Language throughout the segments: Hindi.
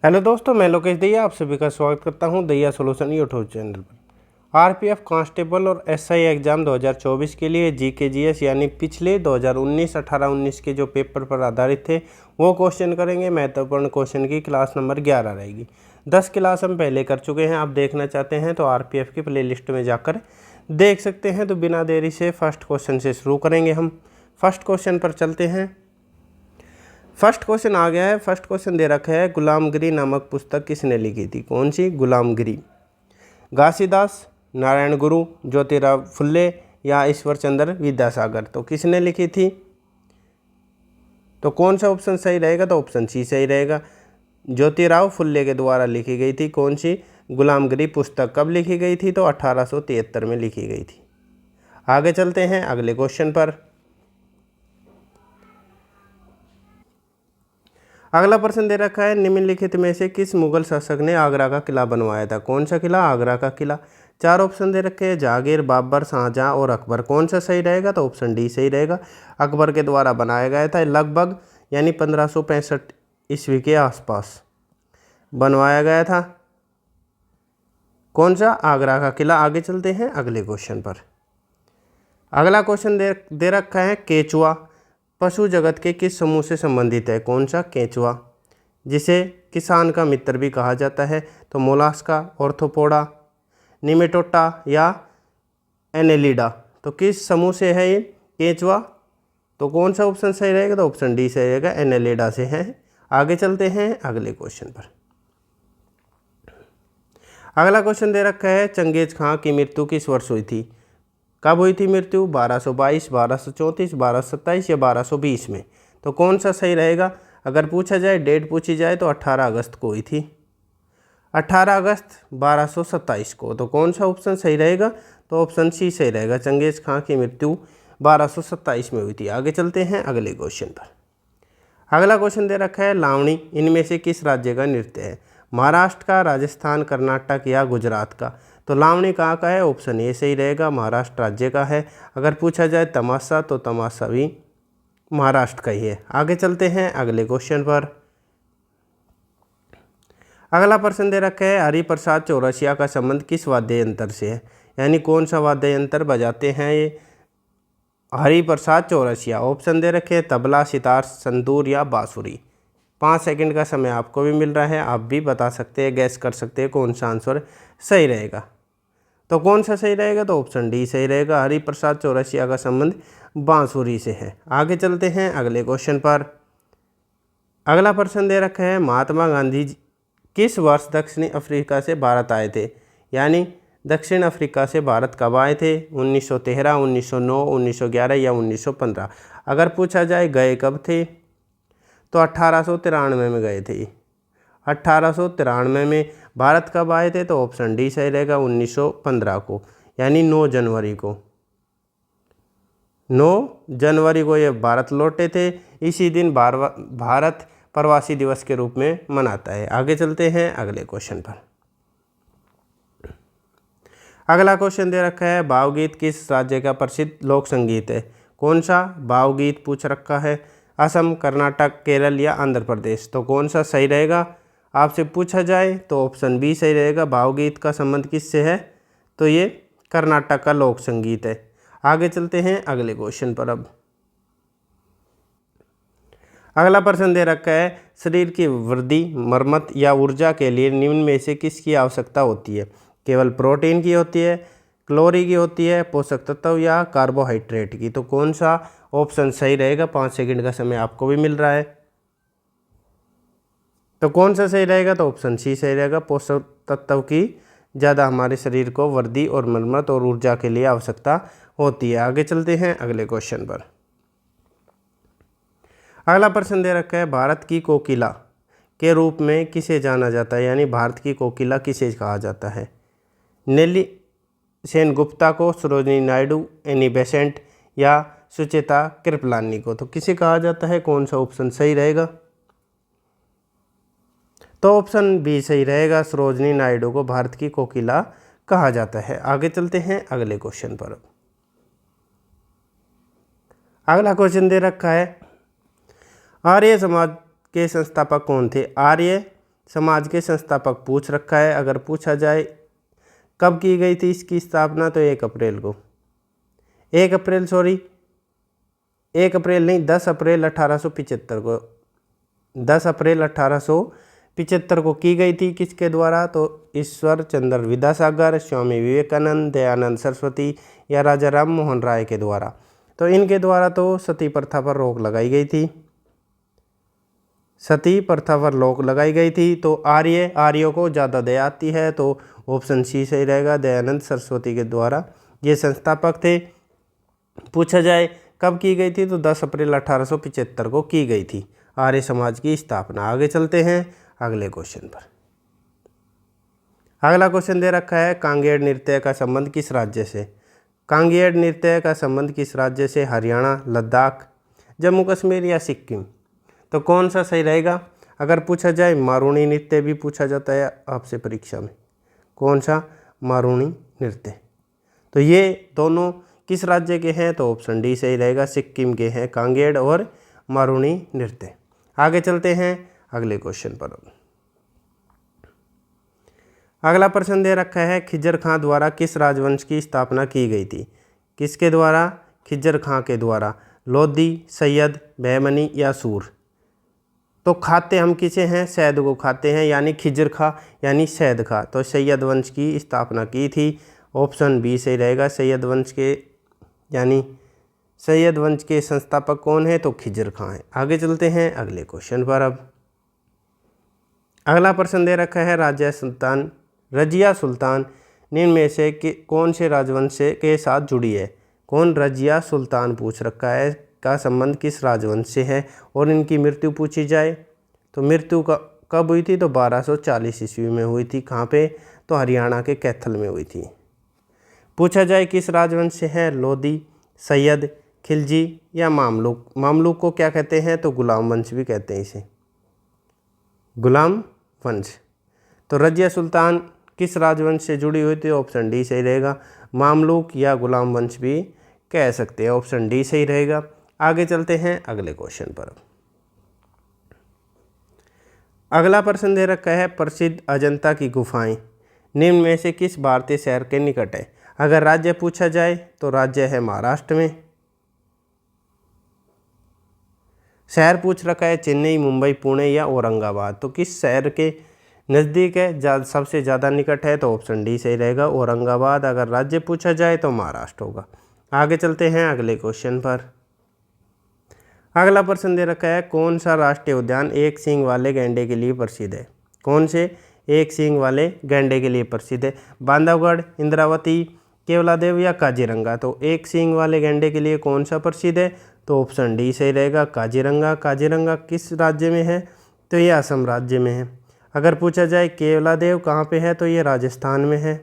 हेलो दोस्तों, मैं लोकेश दैया आप सभी का स्वागत करता हूं दैया सॉल्यूशन यूट्यूब चैनल पर। आरपीएफ कांस्टेबल और एसआई एग्ज़ाम 2024 के लिए जीके जीएस यानी पिछले 2019 18-19 के जो पेपर पर आधारित थे वो क्वेश्चन करेंगे। महत्वपूर्ण क्वेश्चन की क्लास नंबर 11 रहेगी। 10 क्लास हम पहले कर चुके हैं। आप देखना चाहते हैं तो आरपीएफ की प्लेलिस्ट में जाकर देख सकते हैं। तो बिना देरी से फर्स्ट क्वेश्चन से शुरू करेंगे। हम फर्स्ट क्वेश्चन पर चलते हैं। फर्स्ट क्वेश्चन आ गया है। फर्स्ट क्वेश्चन दे रखा है, गुलामगिरी नामक पुस्तक किसने लिखी थी? कौन सी? गुलामगिरी। घासीदास, नारायण गुरु, ज्योतिराव फुल्ले या ईश्वर चंद्र विद्यासागर। तो किसने लिखी थी? तो कौन सा ऑप्शन सही रहेगा? तो ऑप्शन सी सही रहेगा। ज्योतिराव फुल्ले के द्वारा लिखी गई थी। कौन सी? गुलामगिरी पुस्तक। कब लिखी गई थी? तो 1873 में लिखी गई थी। आगे चलते हैं अगले क्वेश्चन पर। अगला प्रश्न दे रखा है, निम्नलिखित में से किस मुगल शासक ने आगरा का किला बनवाया था? कौन सा किला? आगरा का किला। 4 ऑप्शन दे रखे हैं, जहांगीर, बाबर, शाहजहां और अकबर। कौन सा सही रहेगा? तो ऑप्शन डी सही रहेगा। अकबर के द्वारा बनाया गया था। लगभग यानी 1565 ईस्वी के आसपास बनवाया गया था। कौन सा? आगरा का किला। आगे चलते हैं अगले क्वेश्चन पर। अगला क्वेश्चन दे रखा है, केचुआ पशु जगत के किस समूह से संबंधित है? कौन सा? केंचुआ, जिसे किसान का मित्र भी कहा जाता है। तो मोलास्का, ऑर्थोपोडा, निमेटोटा या एनेलिडा। तो किस समूह से है ये केंचुआ? तो कौन सा ऑप्शन सही रहेगा? तो ऑप्शन डी सही रहेगा, एनेलिडा से है। आगे चलते हैं अगले क्वेश्चन पर। अगला क्वेश्चन दे रखा है, चंगेज खां की मृत्यु किस वर्ष हुई थी? कब हुई थी मृत्यु? 1222, 1234, 1227 या 1220 में। तो कौन सा सही रहेगा? अगर पूछा जाए, डेट पूछी जाए, तो 18 अगस्त को हुई थी। 18 अगस्त 1227 को। तो कौन सा ऑप्शन सही रहेगा? तो ऑप्शन सी सही रहेगा, चंगेज खां की मृत्यु 1227 में हुई थी। आगे चलते हैं अगले क्वेश्चन पर। अगला क्वेश्चन दे रखा है, लावणी इनमें से किस राज्य का नृत्य है? महाराष्ट्र का, राजस्थान, कर्नाटक या गुजरात का। तो लावणी कहाँ का है? ऑप्शन ए सही रहेगा, महाराष्ट्र राज्य का है। अगर पूछा जाए तमाशा, तो तमाशा भी महाराष्ट्र का ही है। आगे चलते हैं अगले क्वेश्चन पर। अगला प्रश्न दे रखा है, हरिप्रसाद चौरसिया का संबंध किस वाद्य यंत्र से है? यानी कौन सा वाद्य यंत्र बजाते हैं ये हरिप्रसाद चौरसिया? ऑप्शन दे रखे हैं, तबला, सितार, संतूर या बांसुरी। 5 सेकंड का समय आपको भी मिल रहा है। आप भी बता सकते हैं, गैस कर सकते हैं कौन सा आंसर सही रहेगा। तो कौन सा सही रहेगा? तो ऑप्शन डी सही रहेगा, हरिप्रसाद चौरसिया का संबंध बांसुरी से है। आगे चलते हैं अगले क्वेश्चन पर। अगला प्रश्न दे रखा है, महात्मा गांधी किस वर्ष दक्षिण अफ्रीका से भारत आए थे? यानी दक्षिण अफ्रीका से भारत कब आए थे? 1913, 1909, 1911 या 1915। अगर पूछा जाए गए कब थे, तो 1893 में गए थे। 1893 में भारत कब आए थे? तो ऑप्शन डी सही रहेगा, 1915 को, यानी 9 जनवरी को। 9 जनवरी को ये भारत लौटे थे। इसी दिन भारत प्रवासी दिवस के रूप में मनाता है। आगे चलते हैं अगले क्वेश्चन पर। अगला क्वेश्चन दे रखा है, भावगीत किस राज्य का प्रसिद्ध लोक संगीत है? कौन सा भावगीत पूछ रखा है? असम, कर्नाटक, केरल या आंध्र प्रदेश। तो कौन सा सही रहेगा? आपसे पूछा जाए तो ऑप्शन बी सही रहेगा, भावगीत का संबंध किससे है? तो ये कर्नाटक का लोक संगीत है। आगे चलते हैं अगले क्वेश्चन पर। अब अगला प्रश्न दे रखा है, शरीर की वृद्धि, मरम्मत या ऊर्जा के लिए निम्न में से किसकी आवश्यकता होती है? केवल प्रोटीन की होती है, कैलोरी की होती है, पोषक तत्व या कार्बोहाइड्रेट की। तो कौन सा ऑप्शन सही रहेगा? 5 सेकंड का समय आपको भी मिल रहा है। तो कौन सा सही रहेगा? तो ऑप्शन सी सही रहेगा, पोषक तत्व की ज़्यादा हमारे शरीर को वृद्धि और मरम्मत और ऊर्जा के लिए आवश्यकता होती है। आगे चलते हैं अगले क्वेश्चन पर। अगला प्रश्न दे रखा है, भारत की कोकिला के रूप में किसे जाना जाता है? यानी भारत की कोकिला किसे कहा जाता है? नेली सेन गुप्ता को, सरोजिनी नायडू, एनी बेसेंट या सुचेता कृपलानी को। तो किसे कहा जाता है? कौन सा ऑप्शन सही रहेगा? तो ऑप्शन बी सही रहेगा, सरोजिनी नायडू को भारत की कोकिला कहा जाता है। आगे चलते हैं अगले क्वेश्चन पर। अगला क्वेश्चन दे रखा है, आर्य समाज के संस्थापक कौन थे? आर्य समाज के संस्थापक पूछ रखा है। अगर पूछा जाए कब की गई थी इसकी स्थापना, तो 1 अप्रैल को, 1 अप्रैल नहीं 10 अप्रैल 1875 को, 10 अप्रैल 1875 को की गई थी। किसके द्वारा, तो ईश्वर चंद्र विद्यासागर, स्वामी विवेकानंद, दयानंद सरस्वती या राजा राम मोहन राय के द्वारा। तो इनके द्वारा तो सती प्रथा पर रोक लगाई गई थी, सती प्रथा पर रोक लगाई गई थी। तो आर्यों को ज़्यादा दया आती है, तो ऑप्शन सी सही रहेगा, दयानंद सरस्वती के द्वारा ये संस्थापक थे। पूछा जाए कब की गई थी, तो 10 अप्रैल 1875 को की गई थी आर्य समाज की स्थापना। आगे चलते हैं अगले क्वेश्चन पर। अगला क्वेश्चन दे रखा है, कांगेड़ नृत्य का संबंध किस राज्य से। कांगेड़ नृत्य का संबंध किस राज्य से, हरियाणा, लद्दाख, जम्मू कश्मीर या सिक्किम। तो कौन सा सही रहेगा। अगर पूछा जाए मारूनी नृत्य भी पूछा जाता है आपसे परीक्षा में, कौन सा, मारूनी नृत्य। तो ये दोनों किस राज्य के हैं, तो ऑप्शन डी सही रहेगा, सिक्किम के हैं कांगेड़ और मारूनी नृत्य। आगे चलते हैं अगले क्वेश्चन पर। अगला प्रश्न दे रखा है, खिज्जर खां द्वारा किस राजवंश की स्थापना की गई थी। किसके द्वारा, खिज्जर खां के द्वारा, लोधी, सैयद, बहमनी या सूर। तो खाते हम किसे हैं, सैयद को खाते हैं, यानी खिज्जर खां यानी सैयद खां। तो सैयद वंश की स्थापना की थी, ऑप्शन बी सही रहेगा, सैयद वंश के, यानी सैयद वंश के संस्थापक कौन है, तो खिज्जर खां है। आगे चलते हैं अगले क्वेश्चन पर। अब अगला प्रश्न दे रखा है, रजिया सुल्तान निम्न में से कौन से राजवंश के साथ जुड़ी है। कौन, रजिया सुल्तान पूछ रखा है, का संबंध किस राजवंश से है। और इनकी मृत्यु पूछी जाए तो मृत्यु कब हुई थी, तो 1240 ईस्वी में हुई थी। कहाँ पे, तो हरियाणा के कैथल में हुई थी। पूछा जाए किस राजवंश से है, लोधी, सैयद, खिलजी या मामलुक। मामलुक को क्या कहते हैं, तो गुलाम वंश भी कहते हैं इसे, गुलाम वंश। तो रजिया सुल्तान किस राजवंश से जुड़ी हुई थी, ऑप्शन डी सही रहेगा, मामलुक या गुलाम वंश भी कह सकते हैं, ऑप्शन डी सही रहेगा। आगे चलते हैं अगले क्वेश्चन पर। अगला प्रश्न दे रखा है, प्रसिद्ध अजंता की गुफाएं निम्न में से किस भारतीय शहर के निकट है। अगर राज्य पूछा जाए तो राज्य है महाराष्ट्र में। शहर पूछ रखा है चेन्नई, मुंबई, पुणे या औरंगाबाद। तो किस शहर के नज़दीक है, सबसे ज़्यादा निकट है, तो ऑप्शन डी सही रहेगा, औरंगाबाद। अगर राज्य पूछा जाए तो महाराष्ट्र होगा। आगे चलते हैं अगले क्वेश्चन पर। अगला प्रश्न दे रखा है, कौन सा राष्ट्रीय उद्यान एक सींग वाले गैंडे के लिए प्रसिद्ध है। कौन से एक सींग वाले गैंडे के लिए प्रसिद्ध है, बांधवगढ़, इंद्रावती, केवलादेव या काजीरंगा। तो एक सींग वाले गैंडे के लिए कौन सा प्रसिद्ध है, तो ऑप्शन डी सही रहेगा, काजीरंगा। काजीरंगा किस राज्य में है, तो ये असम राज्य में है। अगर पूछा जाए केवलादेव कहाँ पे है, तो ये राजस्थान में है।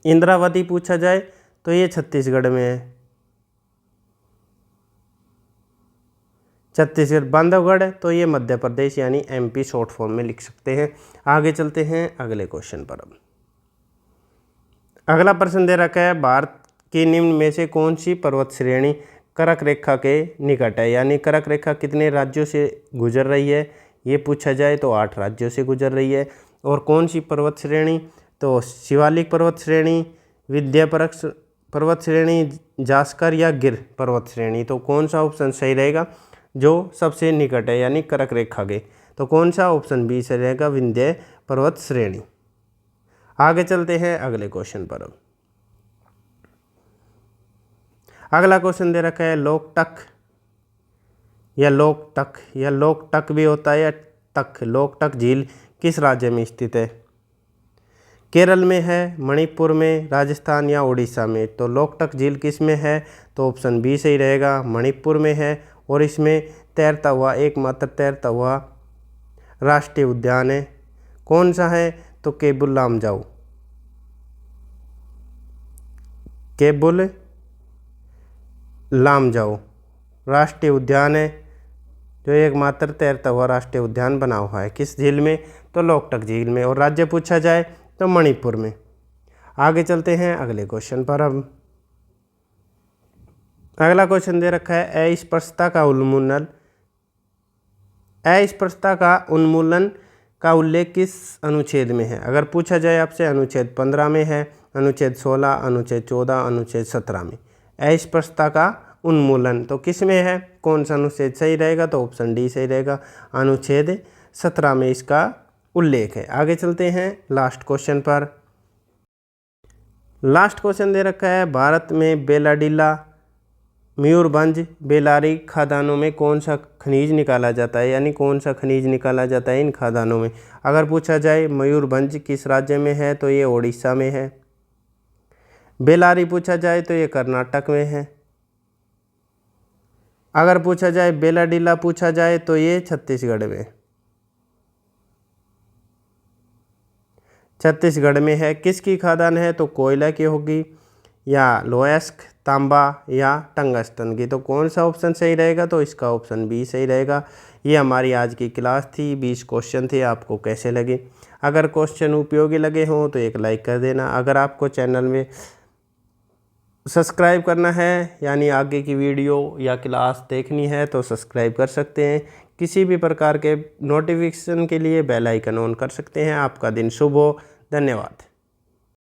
इंद्रावती पूछा जाए तो ये छत्तीसगढ़ में है, छत्तीसगढ़। बांधवगढ़ तो ये मध्य प्रदेश यानी एमपी शॉर्ट फॉर्म में लिख सकते हैं। आगे चलते हैं अगले क्वेश्चन पर। अब अगला प्रश्न दे रखा है, भारत की निम्न में से कौन सी पर्वत श्रेणी कर्क रेखा के निकट है, यानी कर्क रेखा कितने राज्यों से गुजर रही है। ये पूछा जाए तो 8 राज्यों से गुजर रही है। और कौन सी पर्वत श्रेणी, तो शिवालिक पर्वत श्रेणी, विंध्य पर्वत श्रेणी, जास्कर या गिर पर्वत श्रेणी। तो कौन सा ऑप्शन सही रहेगा, जो सबसे निकट है यानी कर्क रेखा के। तो कौन सा, ऑप्शन बी सही रहेगा, विंध्य पर्वत श्रेणी। आगे चलते हैं अगले क्वेश्चन पर। अब अगला क्वेश्चन दे रखा है, लोकटक या लोकटक भी होता है या टक, लोकटक झील किस राज्य में स्थित है। केरल में है, मणिपुर में, राजस्थान या उड़ीसा में। तो लोकटक झील किस में है, तो ऑप्शन बी सही रहेगा, मणिपुर में है। और इसमें तैरता हुआ, एकमात्र तैरता हुआ राष्ट्रीय उद्यान है। कौन सा है, तो केबुल लामजाओ, केबुल लामजाओ राष्ट्रीय उद्यान है, जो एकमात्र तैरता हुआ राष्ट्रीय उद्यान बना हुआ है। किस झील में, तो लोकटक झील में। और राज्य पूछा जाए तो मणिपुर में। आगे चलते हैं अगले क्वेश्चन पर। अब अगला क्वेश्चन दे रखा है, अस्पृश्यता का उन्मूलन अस्पृश्यता का उन्मूलन का उल्लेख किस अनुच्छेद में है? अगर पूछा जाए आपसे, अनुच्छेद 15 में है, अनुच्छेद 16, अनुच्छेद 14, अनुच्छेद 17 में। अस्पृश्यता का उन्मूलन तो किस में है? कौन सा अनुच्छेद सही रहेगा? तो ऑप्शन डी सही रहेगा, अनुच्छेद 17 में इसका उल्लेख है। आगे चलते हैं लास्ट क्वेश्चन पर। लास्ट क्वेश्चन दे रखा है, भारत में बेलाडीला, मयूरभंज, बेलारी खदानों में कौन सा खनिज निकाला जाता है, यानी कौन सा खनिज निकाला जाता है इन खदानों में? अगर पूछा जाए मयूरभंज किस राज्य में है, तो ये ओडिशा में है। बेलारी पूछा जाए तो ये कर्नाटक में है। अगर पूछा जाए बेलाडीला पूछा जाए तो ये छत्तीसगढ़ में, छत्तीसगढ़ में है। किसकी खदान है? तो कोयला की होगी, या लोयस्क, तांबा या टंगस्टन की। तो कौन सा ऑप्शन सही रहेगा? तो इसका ऑप्शन बी सही रहेगा। ये हमारी आज की क्लास थी, 20 क्वेश्चन थे। आपको कैसे लगे? अगर क्वेश्चन उपयोगी लगे हों तो एक लाइक कर देना। अगर आपको चैनल में सब्सक्राइब करना है, यानी आगे की वीडियो या क्लास देखनी है, तो सब्सक्राइब कर सकते हैं। किसी भी प्रकार के नोटिफिकेशन के लिए बेल आइकन ऑन कर सकते हैं। आपका दिन शुभ हो। धन्यवाद।